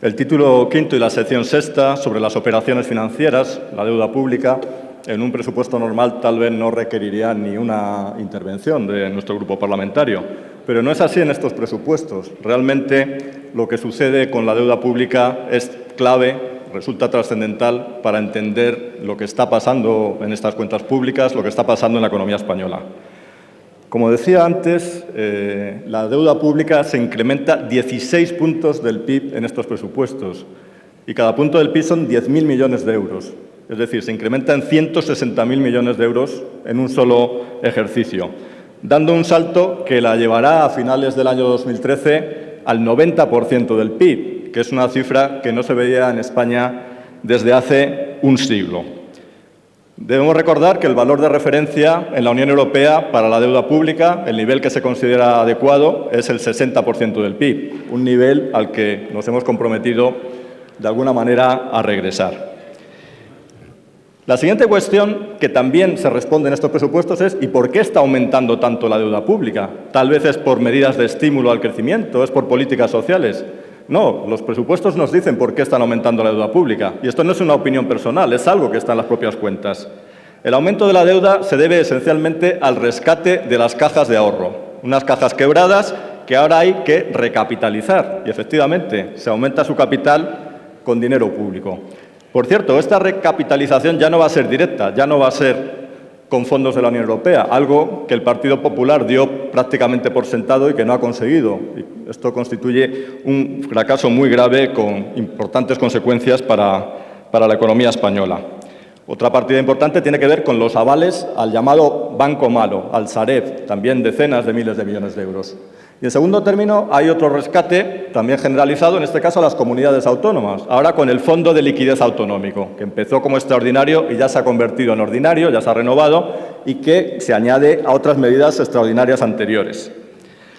El título quinto y la sección sexta sobre las operaciones financieras, la deuda pública, en un presupuesto normal tal vez no requeriría ni una intervención de nuestro grupo parlamentario. Pero no es así en estos presupuestos. Realmente lo que sucede con la deuda pública es clave, resulta trascendental para entender lo que está pasando en estas cuentas públicas, lo que está pasando en la economía española. Como decía antes, la deuda pública se incrementa 16 puntos del PIB en estos presupuestos y cada punto del PIB son 10.000 millones de euros. Es decir, se incrementa en 160.000 millones de euros en un solo ejercicio, dando un salto que la llevará a finales del año 2013 al 90% del PIB, que es una cifra que no se veía en España desde hace un siglo. Debemos recordar que el valor de referencia en la Unión Europea para la deuda pública, el nivel que se considera adecuado, es el 60% del PIB, un nivel al que nos hemos comprometido de alguna manera a regresar. La siguiente cuestión, que también se responde en estos presupuestos, es ¿y por qué está aumentando tanto la deuda pública? Tal vez es por medidas de estímulo al crecimiento, es por políticas sociales. No, los presupuestos nos dicen por qué están aumentando la deuda pública. Y esto no es una opinión personal, es algo que está en las propias cuentas. El aumento de la deuda se debe esencialmente al rescate de las cajas de ahorro. Unas cajas quebradas que ahora hay que recapitalizar. Y efectivamente, se aumenta su capital con dinero público. Por cierto, esta recapitalización ya no va a ser directa, ya no va a ser con fondos de la Unión Europea, algo que el Partido Popular dio prácticamente por sentado y que no ha conseguido. Esto constituye un fracaso muy grave con importantes consecuencias para la economía española. Otra partida importante tiene que ver con los avales al llamado Banco Malo, al Sareb, también decenas de miles de millones de euros. Y en segundo término, hay otro rescate, también generalizado, en este caso a las comunidades autónomas, ahora con el Fondo de Liquidez Autonómico, que empezó como extraordinario y ya se ha convertido en ordinario, ya se ha renovado, y que se añade a otras medidas extraordinarias anteriores.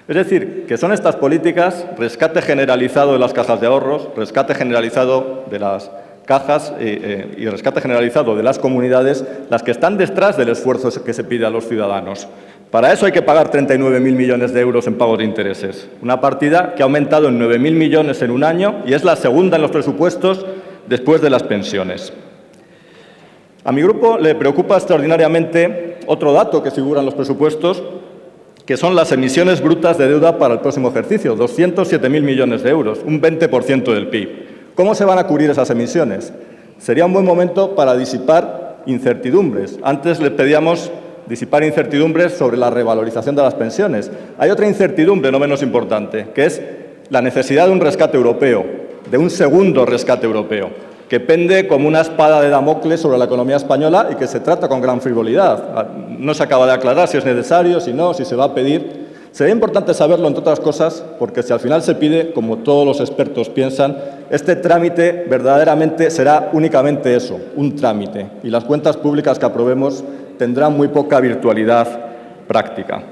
Es decir, que son estas políticas, rescate generalizado de las cajas de ahorros, rescate generalizado de las cajas y rescate generalizado de las comunidades, las que están detrás del esfuerzo que se pide a los ciudadanos. Para eso hay que pagar 39.000 millones de euros en pagos de intereses, una partida que ha aumentado en 9.000 millones en un año y es la segunda en los presupuestos después de las pensiones. A mi grupo le preocupa extraordinariamente otro dato que figura en los presupuestos, que son las emisiones brutas de deuda para el próximo ejercicio, 207.000 millones de euros, un 20% del PIB. ¿Cómo se van a cubrir esas emisiones? Sería un buen momento para disipar incertidumbres. Antes les pedíamos disipar incertidumbres sobre la revalorización de las pensiones. Hay otra incertidumbre no menos importante, que es la necesidad de un rescate europeo, de un segundo rescate europeo, que pende como una espada de Damocles sobre la economía española y que se trata con gran frivolidad. No se acaba de aclarar si es necesario, si no, si se va a pedir. Sería importante saberlo, entre otras cosas, porque si al final se pide, como todos los expertos piensan, este trámite verdaderamente será únicamente eso, un trámite, y las cuentas públicas que aprobemos tendrán muy poca virtualidad práctica.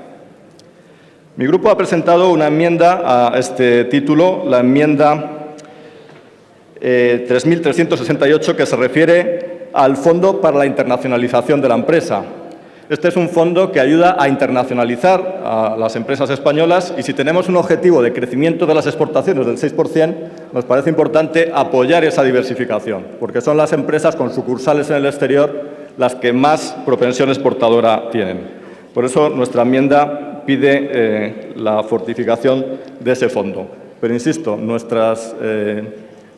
Mi grupo ha presentado una enmienda a este título, la enmienda 3.368, que se refiere al Fondo para la Internacionalización de la Empresa. Este es un fondo que ayuda a internacionalizar a las empresas españolas y si tenemos un objetivo de crecimiento de las exportaciones del 6%, nos parece importante apoyar esa diversificación, porque son las empresas con sucursales en el exterior las que más propensión exportadora tienen. Por eso nuestra enmienda pide la fortificación de ese fondo. Pero insisto, nuestras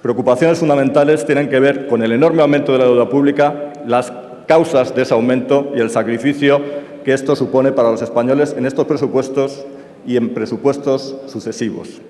preocupaciones fundamentales tienen que ver con el enorme aumento de la deuda pública, las causas de ese aumento y el sacrificio que esto supone para los españoles en estos presupuestos y en presupuestos sucesivos.